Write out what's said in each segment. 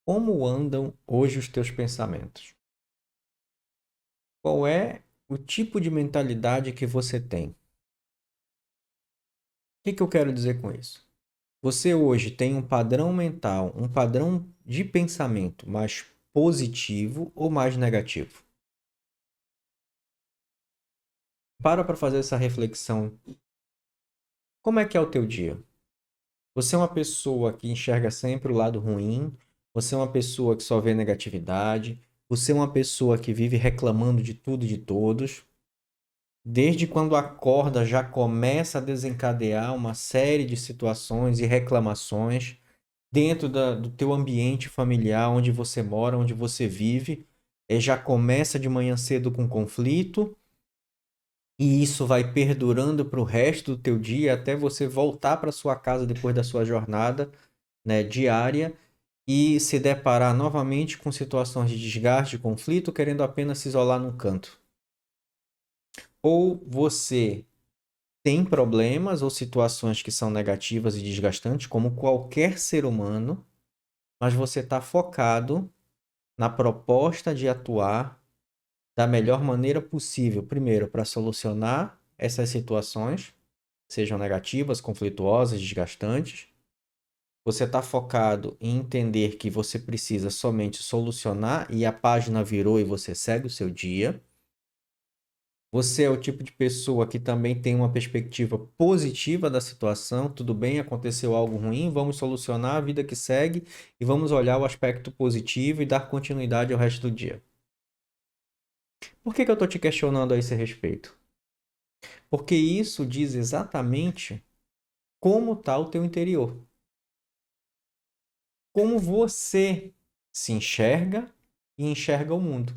Como andam hoje os teus pensamentos? Qual é o tipo de mentalidade que você tem? O que eu quero dizer com isso? Você hoje tem um padrão mental, um padrão de pensamento mais positivo ou mais negativo? Para fazer essa reflexão. Como é que é o teu dia? Você é uma pessoa que enxerga sempre o lado ruim? Você é uma pessoa que só vê negatividade? Você é uma pessoa que vive reclamando de tudo e de todos? Desde quando acorda, já começa a desencadear uma série de situações e reclamações dentro do teu ambiente familiar, onde você mora, onde você vive. Já começa de manhã cedo com conflito e isso vai perdurando para o resto do teu dia até você voltar para sua casa depois da sua jornada, né, diária e se deparar novamente com situações de desgaste, de conflito, querendo apenas se isolar num canto. Ou você tem problemas ou situações que são negativas e desgastantes, como qualquer ser humano, mas você está focado na proposta de atuar da melhor maneira possível, primeiro, para solucionar essas situações, sejam negativas, conflituosas, desgastantes. Você está focado em entender que você precisa somente solucionar e a página virou e você segue o seu dia. Você é o tipo de pessoa que também tem uma perspectiva positiva da situação. Tudo bem, aconteceu algo ruim, vamos solucionar a vida que segue e vamos olhar o aspecto positivo e dar continuidade ao resto do dia. Por que eu estou te questionando a esse respeito? Porque isso diz exatamente como está o teu interior. Como você se enxerga e enxerga o mundo.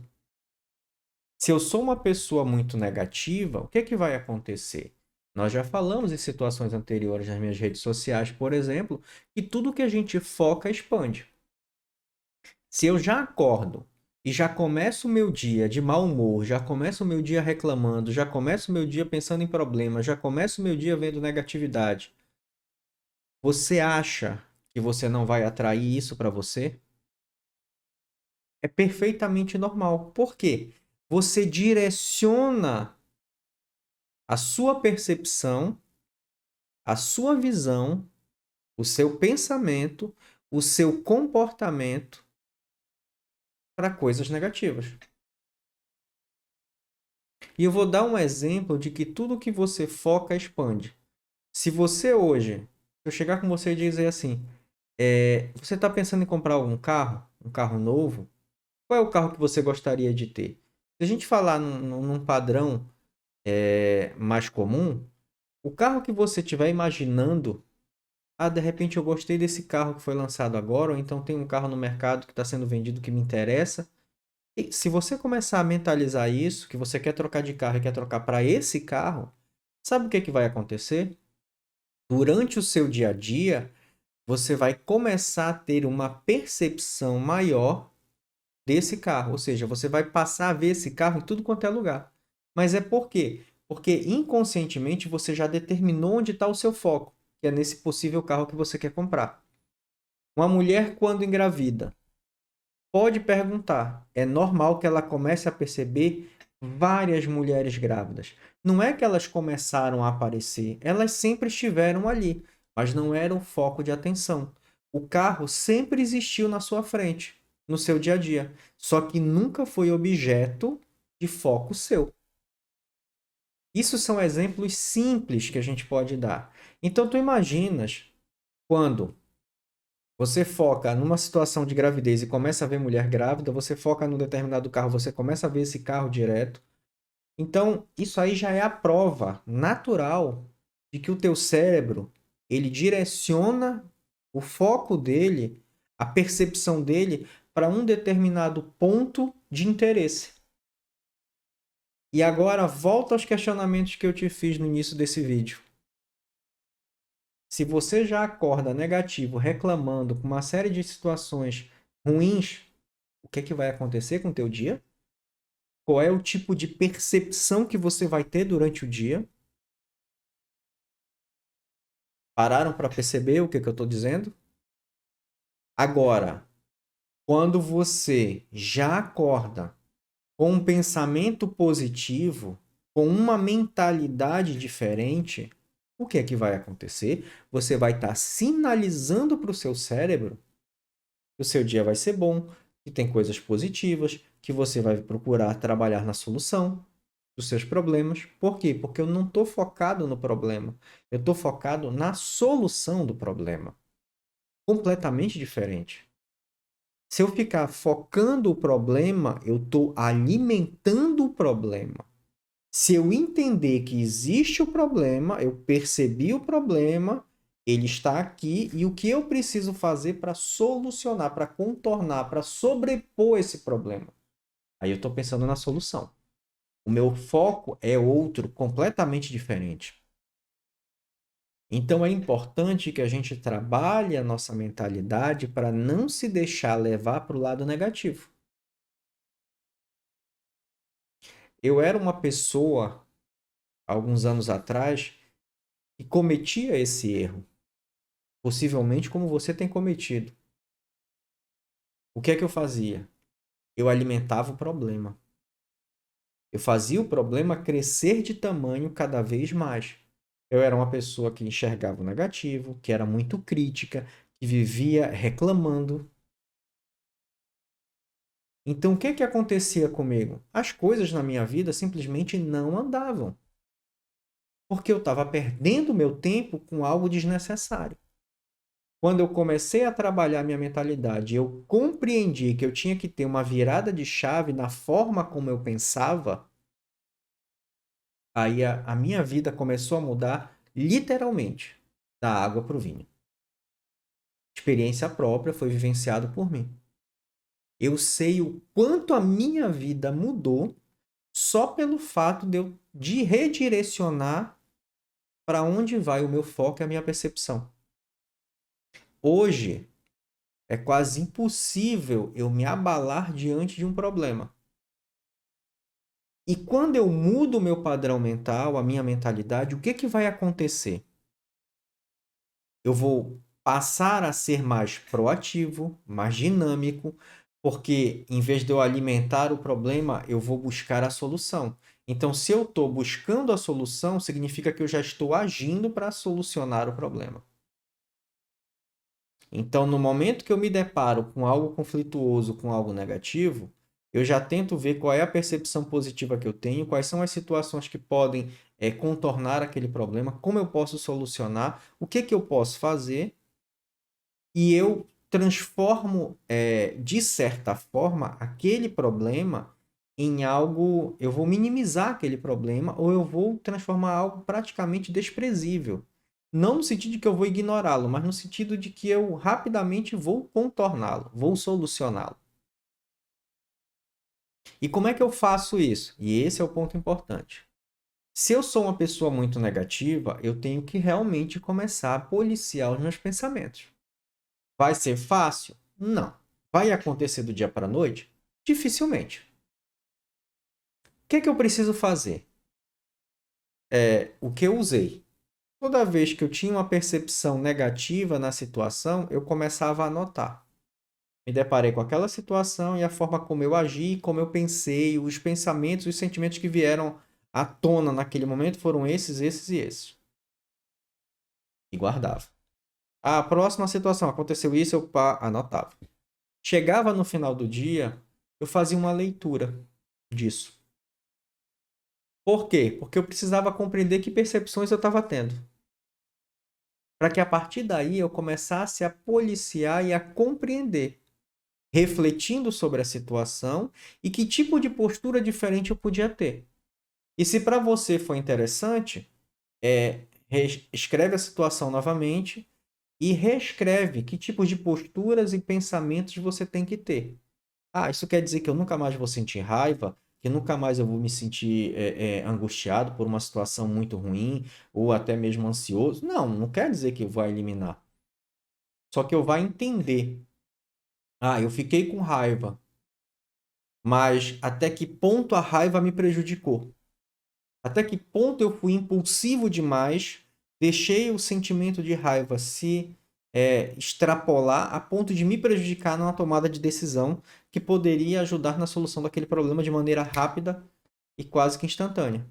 Se eu sou uma pessoa muito negativa, o que é que vai acontecer? Nós já falamos em situações anteriores nas minhas redes sociais, por exemplo, que tudo que a gente foca expande. Se eu já acordo e já começo o meu dia de mau humor, já começo o meu dia reclamando, já começo o meu dia pensando em problemas, já começo o meu dia vendo negatividade, você acha que você não vai atrair isso para você? É perfeitamente normal. Por quê? Você direciona a sua percepção, a sua visão, o seu pensamento, o seu comportamento para coisas negativas. E eu vou dar um exemplo de que tudo que você foca expande. Se você hoje, eu chegar com você e dizer assim, você está pensando em comprar algum carro? Um carro novo? Qual é o carro que você gostaria de ter? Se a gente falar num padrão mais comum, o carro que você estiver imaginando, de repente eu gostei desse carro que foi lançado agora, ou então tem um carro no mercado que está sendo vendido que me interessa. E se você começar a mentalizar isso, que você quer trocar de carro e quer trocar para esse carro, sabe o que que vai acontecer? Durante o seu dia a dia, você vai começar a ter uma percepção maior desse carro. Ou seja, você vai passar a ver esse carro em tudo quanto é lugar. Mas é por quê? Porque inconscientemente você já determinou onde está o seu foco, que é nesse possível carro que você quer comprar. Uma mulher, quando engravida, pode perguntar. É normal que ela comece a perceber várias mulheres grávidas. Não é que elas começaram a aparecer, elas sempre estiveram ali, mas não eram foco de atenção. O carro sempre existiu na sua frente, no seu dia a dia, só que nunca foi objeto de foco seu. Isso são exemplos simples que a gente pode dar. Então, tu imaginas quando você foca numa situação de gravidez e começa a ver mulher grávida, você foca num determinado carro, você começa a ver esse carro direto. Então, isso aí já é a prova natural de que o teu cérebro, ele direciona o foco dele, a percepção dele para um determinado ponto de interesse. E agora volta aos questionamentos que eu te fiz no início desse vídeo. Se você já acorda negativo, reclamando com uma série de situações ruins, o que é que vai acontecer com o teu dia? Qual é o tipo de percepção que você vai ter durante o dia? Pararam para perceber o que eu estou dizendo? Agora, Quando você já acorda com um pensamento positivo, com uma mentalidade diferente, o que é que vai acontecer? Você vai estar sinalizando para o seu cérebro que o seu dia vai ser bom, que tem coisas positivas, que você vai procurar trabalhar na solução dos seus problemas. Por quê? Porque eu não estou focado no problema. Eu estou focado na solução do problema. Completamente diferente. Se eu ficar focando o problema, eu estou alimentando o problema. Se eu entender que existe o problema, eu percebi o problema, ele está aqui e o que eu preciso fazer para solucionar, para contornar, para sobrepor esse problema? Aí eu estou pensando na solução. O meu foco é outro, completamente diferente. Então é importante que a gente trabalhe a nossa mentalidade para não se deixar levar para o lado negativo. Eu era uma pessoa, alguns anos atrás, que cometia esse erro. Possivelmente como você tem cometido. O que é que eu fazia? Eu alimentava o problema. Eu fazia o problema crescer de tamanho cada vez mais. Eu era uma pessoa que enxergava o negativo, que era muito crítica, que vivia reclamando. Então, o que é que acontecia comigo? As coisas na minha vida simplesmente não andavam. Porque eu estava perdendo meu tempo com algo desnecessário. Quando eu comecei a trabalhar minha mentalidade, eu compreendi que eu tinha que ter uma virada de chave na forma como eu pensava, aí a minha vida começou a mudar literalmente, da água para o vinho. Experiência própria, foi vivenciado por mim. Eu sei o quanto a minha vida mudou só pelo fato de redirecionar para onde vai o meu foco e a minha percepção. Hoje, é quase impossível eu me abalar diante de um problema. E quando eu mudo o meu padrão mental, a minha mentalidade, o que que vai acontecer? Eu vou passar a ser mais proativo, mais dinâmico, porque em vez de eu alimentar o problema, eu vou buscar a solução. Então, se eu estou buscando a solução, significa que eu já estou agindo para solucionar o problema. Então, no momento que eu me deparo com algo conflituoso, com algo negativo, eu já tento ver qual é a percepção positiva que eu tenho, quais são as situações que podem contornar aquele problema, como eu posso solucionar, o que que eu posso fazer, e eu transformo, de certa forma, aquele problema em algo. Eu vou minimizar aquele problema ou eu vou transformar algo praticamente desprezível. Não no sentido de que eu vou ignorá-lo, mas no sentido de que eu rapidamente vou contorná-lo, vou solucioná-lo. E como é que eu faço isso? E esse é o ponto importante. Se eu sou uma pessoa muito negativa, eu tenho que realmente começar a policiar os meus pensamentos. Vai ser fácil? Não. Vai acontecer do dia para a noite? Dificilmente. O que é que eu preciso fazer? O que eu usei. Toda vez que eu tinha uma percepção negativa na situação, eu começava a anotar. Me deparei com aquela situação e a forma como eu agi, como eu pensei, os pensamentos, os sentimentos que vieram à tona naquele momento foram esses, esses e esses. E guardava. A próxima situação, aconteceu isso, eu anotava. Chegava no final do dia, eu fazia uma leitura disso. Por quê? Porque eu precisava compreender que percepções eu estava tendo. Para que a partir daí eu começasse a policiar e a compreender, refletindo sobre a situação e que tipo de postura diferente eu podia ter. E se para você for interessante, escreve a situação novamente e reescreve que tipos de posturas e pensamentos você tem que ter. Ah, isso quer dizer que eu nunca mais vou sentir raiva, que nunca mais eu vou me sentir angustiado por uma situação muito ruim ou até mesmo ansioso. Não, não quer dizer que eu vou eliminar. Só que eu vou entender. Ah, eu fiquei com raiva, mas até que ponto a raiva me prejudicou? Até que ponto eu fui impulsivo demais, deixei o sentimento de raiva se extrapolar a ponto de me prejudicar numa tomada de decisão que poderia ajudar na solução daquele problema de maneira rápida e quase que instantânea.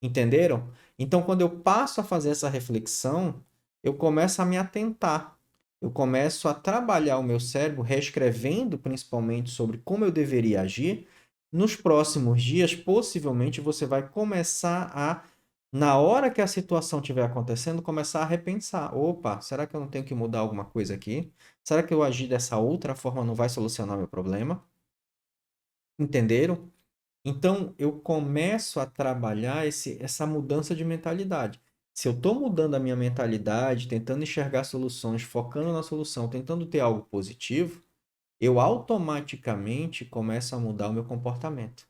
Entenderam? Então, quando eu passo a fazer essa reflexão, eu começo a me atentar. Eu começo a trabalhar o meu cérebro, reescrevendo principalmente sobre como eu deveria agir. Nos próximos dias, possivelmente, você vai começar a, na hora que a situação estiver acontecendo, começar a repensar. Opa, será que eu não tenho que mudar alguma coisa aqui? Será que eu agir dessa outra forma não vai solucionar meu problema? Entenderam? Então, eu começo a trabalhar essa mudança de mentalidade. Se eu estou mudando a minha mentalidade, tentando enxergar soluções, focando na solução, tentando ter algo positivo, eu automaticamente começo a mudar o meu comportamento.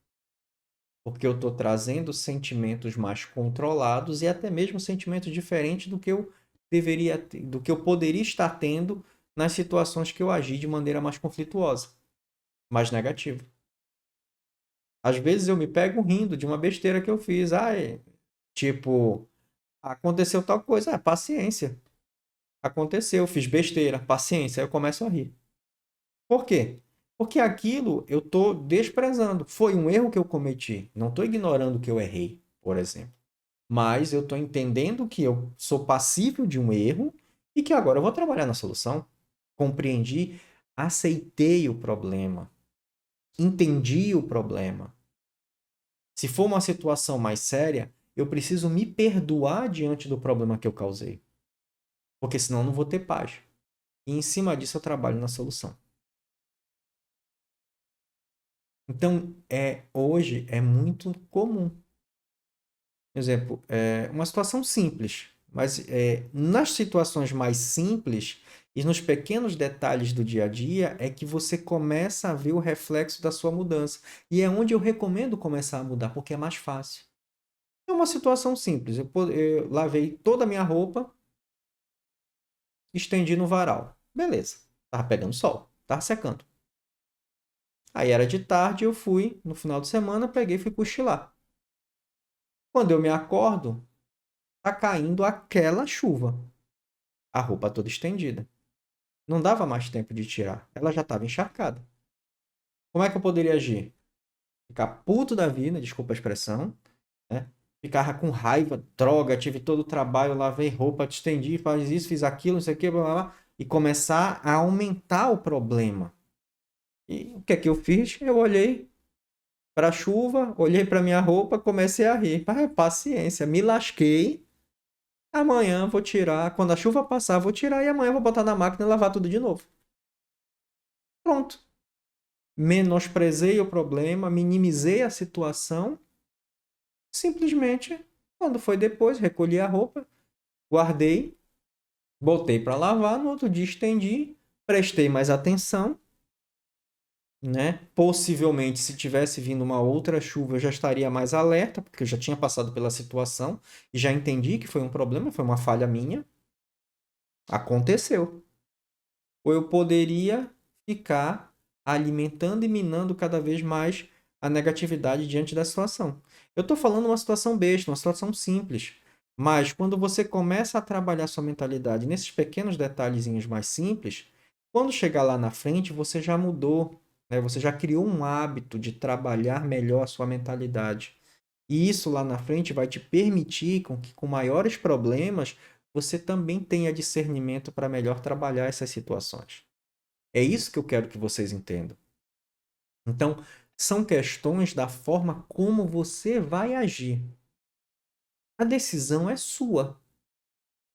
Porque eu estou trazendo sentimentos mais controlados e até mesmo sentimentos diferentes do que eu deveria, do que eu poderia estar tendo nas situações que eu agi de maneira mais conflituosa, mais negativa. Às vezes eu me pego rindo de uma besteira que eu fiz. Tipo, aconteceu tal coisa. Paciência. Aconteceu, fiz besteira. Paciência. Aí eu começo a rir. Por quê? Porque aquilo eu tô desprezando. Foi um erro que eu cometi. Não estou ignorando que eu errei, por exemplo. Mas eu estou entendendo que eu sou passível de um erro e que agora eu vou trabalhar na solução. Compreendi, aceitei o problema, entendi o problema. Se for uma situação mais séria, eu preciso me perdoar diante do problema que eu causei. Porque senão eu não vou ter paz. E em cima disso eu trabalho na solução. Então, hoje é muito comum. Por exemplo, uma situação simples. Mas nas situações mais simples e nos pequenos detalhes do dia a dia é que você começa a ver o reflexo da sua mudança. E é onde eu recomendo começar a mudar, porque é mais fácil. É uma situação simples. Eu lavei toda a minha roupa, estendi no varal. Beleza. Tava pegando sol. Tava secando. Aí era de tarde, eu fui, no final de semana, peguei e fui cochilar. Quando eu me acordo, tá caindo aquela chuva. A roupa toda estendida. Não dava mais tempo de tirar. Ela já estava encharcada. Como é que eu poderia agir? Ficar puto da vida, desculpa a expressão, né? Ficava com raiva, droga, tive todo o trabalho, lavei roupa, te estendi, faz isso, fiz aquilo, não sei o que, blá, blá, blá, e começar a aumentar o problema. E o que é que eu fiz? Eu olhei para a chuva, olhei para minha roupa, comecei a rir. Paciência, me lasquei. Amanhã vou tirar, quando a chuva passar, vou tirar e amanhã vou botar na máquina e lavar tudo de novo. Pronto. Menosprezei o problema, minimizei a situação. Simplesmente, quando foi depois, recolhi a roupa, guardei, botei para lavar, no outro dia estendi, prestei mais atenção, né? Possivelmente, se tivesse vindo uma outra chuva, eu já estaria mais alerta, porque eu já tinha passado pela situação e já entendi que foi um problema, foi uma falha minha. Aconteceu. Ou eu poderia ficar alimentando e minando cada vez mais a negatividade diante da situação. Eu estou falando uma situação besta, uma situação simples. Mas quando você começa a trabalhar sua mentalidade nesses pequenos detalhezinhos mais simples, quando chegar lá na frente, você já mudou, né? Você já criou um hábito de trabalhar melhor a sua mentalidade. E isso lá na frente vai te permitir que com maiores problemas você também tenha discernimento para melhor trabalhar essas situações. É isso que eu quero que vocês entendam. Então, são questões da forma como você vai agir. A decisão é sua.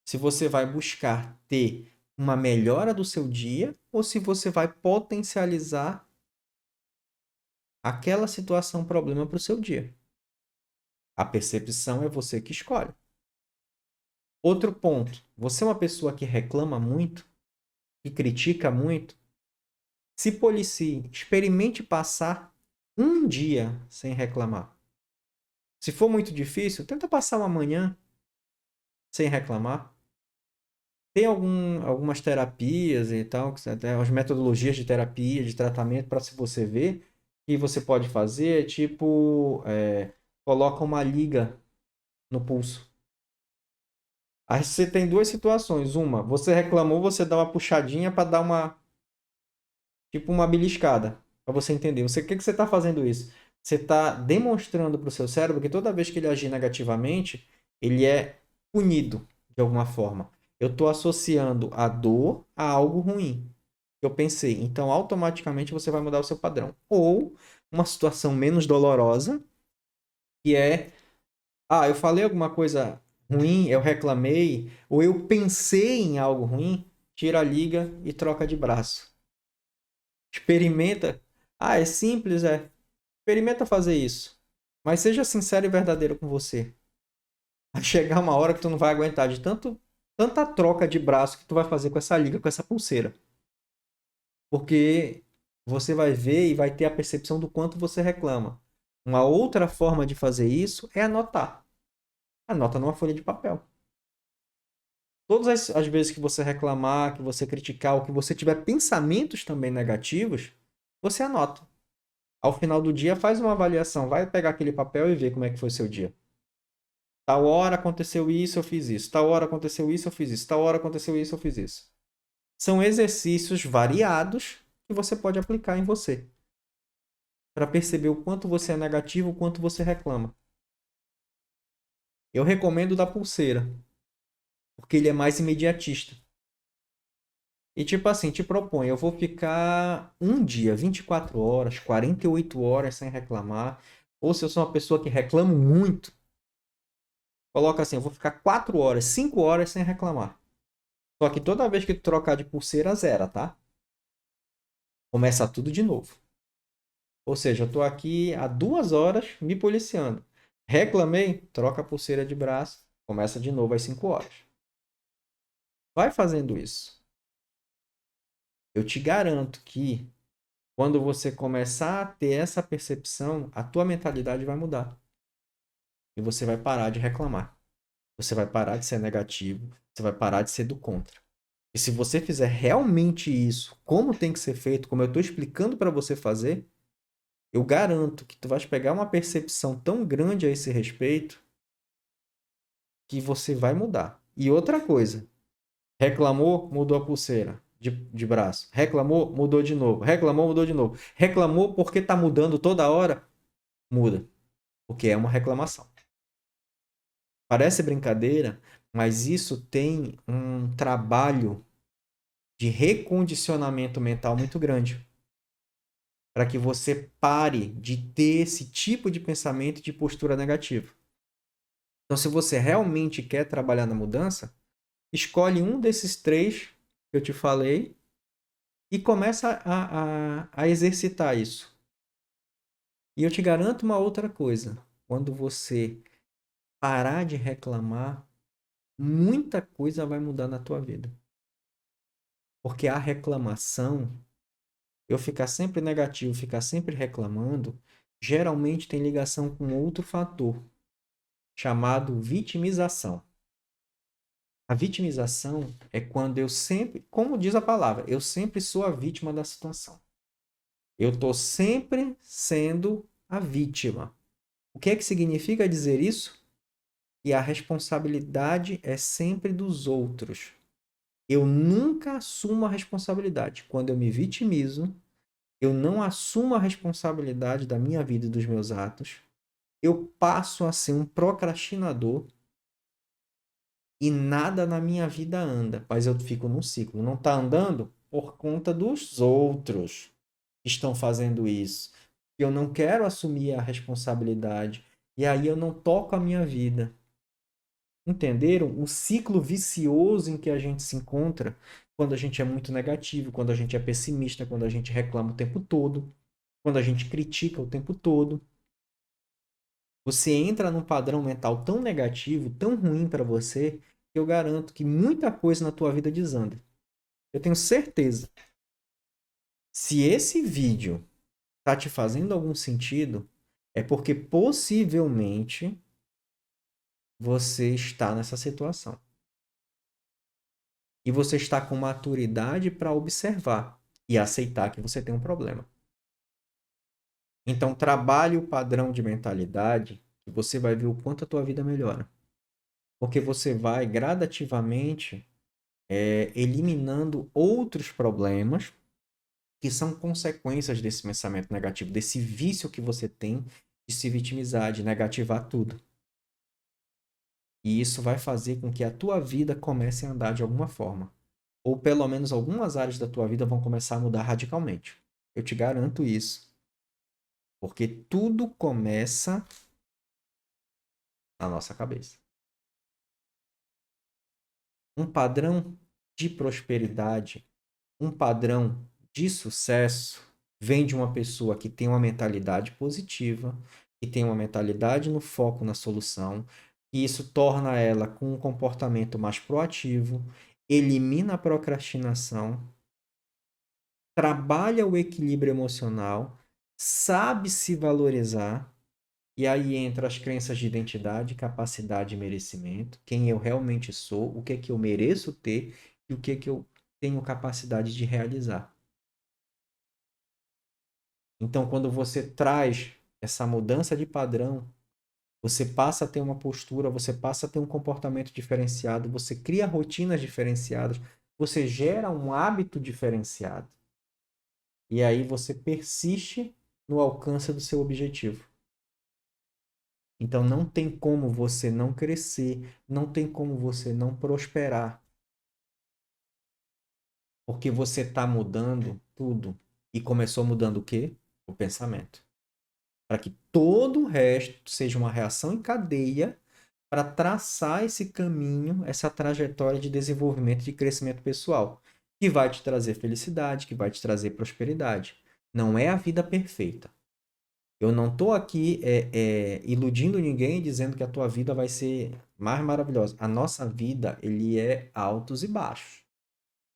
Se você vai buscar ter uma melhora do seu dia ou se você vai potencializar aquela situação, problema para o seu dia. A percepção é você que escolhe. Outro ponto, você é uma pessoa que reclama muito, que critica muito, se policie, experimente passar um dia sem reclamar. Se for muito difícil, tenta passar uma manhã sem reclamar. Tem algumas terapias e tal, as metodologias de terapia, de tratamento, para se você ver, que você pode fazer, tipo, coloca uma liga no pulso. Aí você tem duas situações. Uma, você reclamou, você dá uma puxadinha para dar uma, tipo uma beliscada, para você entender. O que que você está fazendo isso? Você está demonstrando para o seu cérebro que toda vez que ele agir negativamente, ele é punido de alguma forma. Eu estou associando a dor a algo ruim. Eu pensei, então automaticamente você vai mudar o seu padrão. Ou uma situação menos dolorosa, que é, eu falei alguma coisa ruim, eu reclamei, ou eu pensei em algo ruim, tira a liga e troca de braço. Experimenta. É simples, é. Experimenta fazer isso. Mas seja sincero e verdadeiro com você. Vai chegar uma hora que tu não vai aguentar de tanta troca de braço que tu vai fazer com essa liga, com essa pulseira. Porque você vai ver e vai ter a percepção do quanto você reclama. Uma outra forma de fazer isso é anotar. Anota numa folha de papel. Todas as vezes que você reclamar, que você criticar, ou que você tiver pensamentos também negativos, você anota. Ao final do dia, faz uma avaliação. Vai pegar aquele papel e ver como é que foi o seu dia. Tal hora aconteceu isso, eu fiz isso. Tal hora aconteceu isso, eu fiz isso. Tal hora aconteceu isso, eu fiz isso. São exercícios variados que você pode aplicar em você. Para perceber o quanto você é negativo, o quanto você reclama. Eu recomendo o da pulseira. Porque ele é mais imediatista. E tipo assim, te propõe, eu vou ficar um dia, 24 horas, 48 horas sem reclamar. Ou se eu sou uma pessoa que reclamo muito, coloca assim, eu vou ficar 4 horas, 5 horas sem reclamar. Só que toda vez que tu trocar de pulseira, zera, tá? Começa tudo de novo. Ou seja, eu tô aqui há 2 horas me policiando. Reclamei, troca a pulseira de braço, começa de novo às 5 horas. Vai fazendo isso. Eu te garanto que quando você começar a ter essa percepção, a tua mentalidade vai mudar. E você vai parar de reclamar. Você vai parar de ser negativo. Você vai parar de ser do contra. E se você fizer realmente isso, como tem que ser feito, como eu estou explicando para você fazer, eu garanto que tu vais pegar uma percepção tão grande a esse respeito que você vai mudar. E outra coisa, reclamou, mudou a pulseira de braço. Reclamou, mudou de novo. Reclamou, mudou de novo. Reclamou porque está mudando toda hora, muda. Porque é uma reclamação. Parece brincadeira, mas isso tem um trabalho de recondicionamento mental muito grande. Para que você pare de ter esse tipo de pensamento e de postura negativa. Então, se você realmente quer trabalhar na mudança, escolhe um desses três que eu te falei e começa a exercitar isso. E eu te garanto uma outra coisa. Quando você parar de reclamar, muita coisa vai mudar na tua vida. Porque a reclamação, eu ficar sempre negativo, ficar sempre reclamando, geralmente tem ligação com outro fator, chamado vitimização. A vitimização é quando eu sempre, como diz a palavra, eu sempre sou a vítima da situação. Eu estou sempre sendo a vítima. O que é que significa dizer isso? Que a responsabilidade é sempre dos outros. Eu nunca assumo a responsabilidade. Quando eu me vitimizo, eu não assumo a responsabilidade da minha vida e dos meus atos. Eu passo a ser um procrastinador e nada na minha vida anda, mas eu fico num ciclo. Não está andando por conta dos outros que estão fazendo isso. Eu não quero assumir a responsabilidade e aí eu não toco a minha vida. Entenderam o ciclo vicioso em que a gente se encontra quando a gente é muito negativo, quando a gente é pessimista, quando a gente reclama o tempo todo, quando a gente critica o tempo todo? Você entra num padrão mental tão negativo, tão ruim para você, que eu garanto que muita coisa na tua vida desanda. Eu tenho certeza. Se esse vídeo tá te fazendo algum sentido, é porque possivelmente você está nessa situação. E você está com maturidade para observar e aceitar que você tem um problema. Então, trabalhe o padrão de mentalidade que você vai ver o quanto a tua vida melhora. Porque você vai gradativamente eliminando outros problemas que são consequências desse pensamento negativo, desse vício que você tem de se vitimizar, de negativar tudo. E isso vai fazer com que a tua vida comece a andar de alguma forma. Ou pelo menos algumas áreas da tua vida vão começar a mudar radicalmente. Eu te garanto isso. Porque tudo começa na nossa cabeça. Um padrão de prosperidade, um padrão de sucesso vem de uma pessoa que tem uma mentalidade positiva, que tem uma mentalidade no foco na solução, e isso torna ela com um comportamento mais proativo, elimina a procrastinação, trabalha o equilíbrio emocional, sabe se valorizar, e aí entra as crenças de identidade, capacidade e merecimento, quem eu realmente sou, o que é que eu mereço ter e o que é que eu tenho capacidade de realizar. Então, quando você traz essa mudança de padrão, você passa a ter uma postura, você passa a ter um comportamento diferenciado, você cria rotinas diferenciadas, você gera um hábito diferenciado. E aí você persiste no alcance do seu objetivo. Então não tem como você não crescer, não tem como você não prosperar, porque você está mudando tudo. E começou mudando o quê? O pensamento. Para que todo o resto seja uma reação em cadeia para traçar esse caminho, essa trajetória de desenvolvimento e de crescimento pessoal, que vai te trazer felicidade, que vai te trazer prosperidade. Não é a vida perfeita. Eu não estou aqui iludindo ninguém dizendo que a tua vida vai ser mais maravilhosa. A nossa vida, ele é altos e baixos.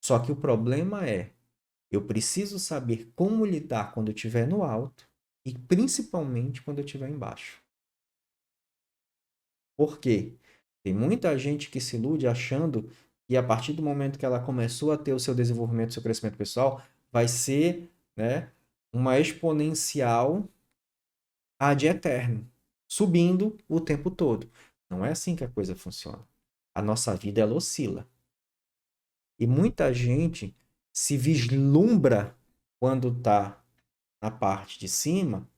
Só que o problema é, eu preciso saber como lidar quando eu estiver no alto e principalmente quando eu estiver embaixo. Por quê? Tem muita gente que se ilude achando que a partir do momento que ela começou a ter o seu desenvolvimento, o seu crescimento pessoal, vai ser, né, uma exponencial ad eterno, subindo o tempo todo. Não é assim que a coisa funciona. A nossa vida, ela oscila. E muita gente se vislumbra quando está na parte de cima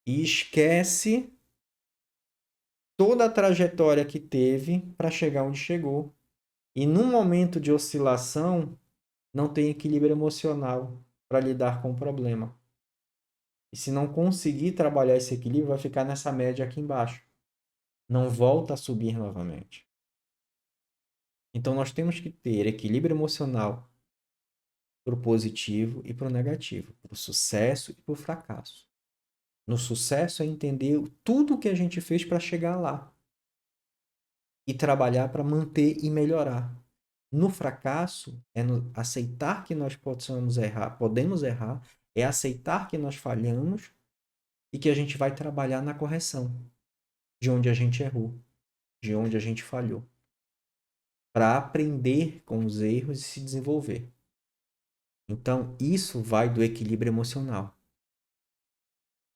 e esquece toda a trajetória que teve para chegar onde chegou. E num momento de oscilação, não tem equilíbrio emocional para lidar com o problema. E se não conseguir trabalhar esse equilíbrio, vai ficar nessa média aqui embaixo. Não volta a subir novamente. Então nós temos que ter equilíbrio emocional para o positivo e para o negativo, para o sucesso e para o fracasso. No sucesso é entender tudo que a gente fez para chegar lá e trabalhar para manter e melhorar. No fracasso é aceitar que nós podemos errar, é aceitar que nós falhamos e que a gente vai trabalhar na correção de onde a gente errou, de onde a gente falhou, para aprender com os erros e se desenvolver. Então, isso vai do equilíbrio emocional.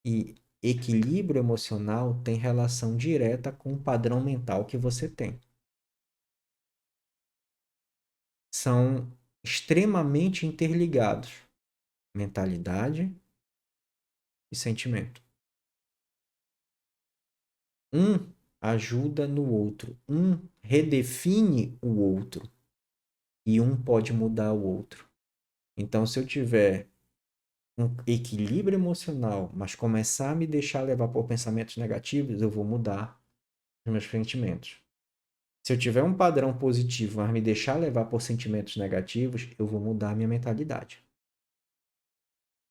E equilíbrio emocional tem relação direta com o padrão mental que você tem. São extremamente interligados. Mentalidade e sentimento. Um ajuda no outro. Um redefine o outro. E um pode mudar o outro. Então, se eu tiver um equilíbrio emocional, mas começar a me deixar levar por pensamentos negativos, eu vou mudar os meus sentimentos. Se eu tiver um padrão positivo, mas me deixar levar por sentimentos negativos, eu vou mudar a minha mentalidade.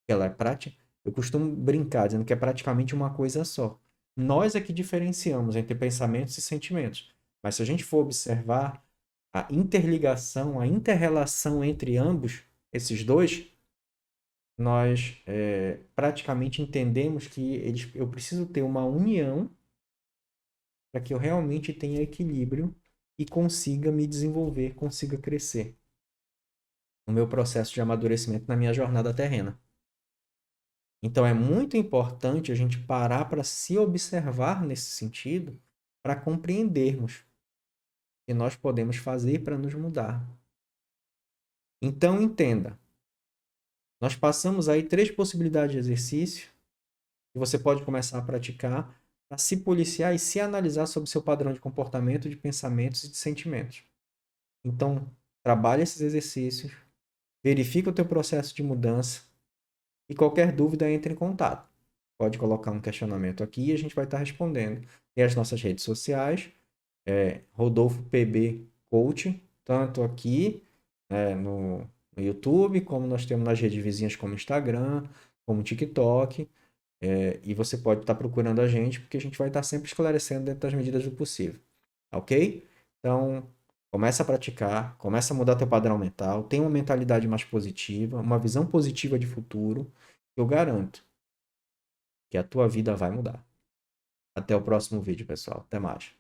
Ela é prática. Eu costumo brincar dizendo que é praticamente uma coisa só. Nós é que diferenciamos entre pensamentos e sentimentos. Mas se a gente for observar a interligação, a interrelação entre ambos, esses dois, nós praticamente entendemos que eu preciso ter uma união para que eu realmente tenha equilíbrio e consiga me desenvolver, consiga crescer no meu processo de amadurecimento na minha jornada terrena. Então é muito importante a gente parar para se observar nesse sentido, para compreendermos. que nós podemos fazer para nos mudar. Então, entenda. Nós passamos aí 3 possibilidades de exercício que você pode começar a praticar para se policiar e se analisar sobre o seu padrão de comportamento, de pensamentos e de sentimentos. Então, trabalhe esses exercícios, verifique o teu processo de mudança e qualquer dúvida entre em contato. Pode colocar um questionamento aqui e a gente vai estar respondendo. Tem as nossas redes sociais, Rodolfo PB Coach, tanto aqui no YouTube, como nós temos nas redes vizinhas como Instagram, como TikTok. E você pode estar procurando a gente, porque a gente vai estar sempre esclarecendo dentro das medidas do possível. Ok? Então, começa a praticar, começa a mudar teu padrão mental, tem uma mentalidade mais positiva, uma visão positiva de futuro. Eu garanto que a tua vida vai mudar. Até o próximo vídeo, pessoal. Até mais.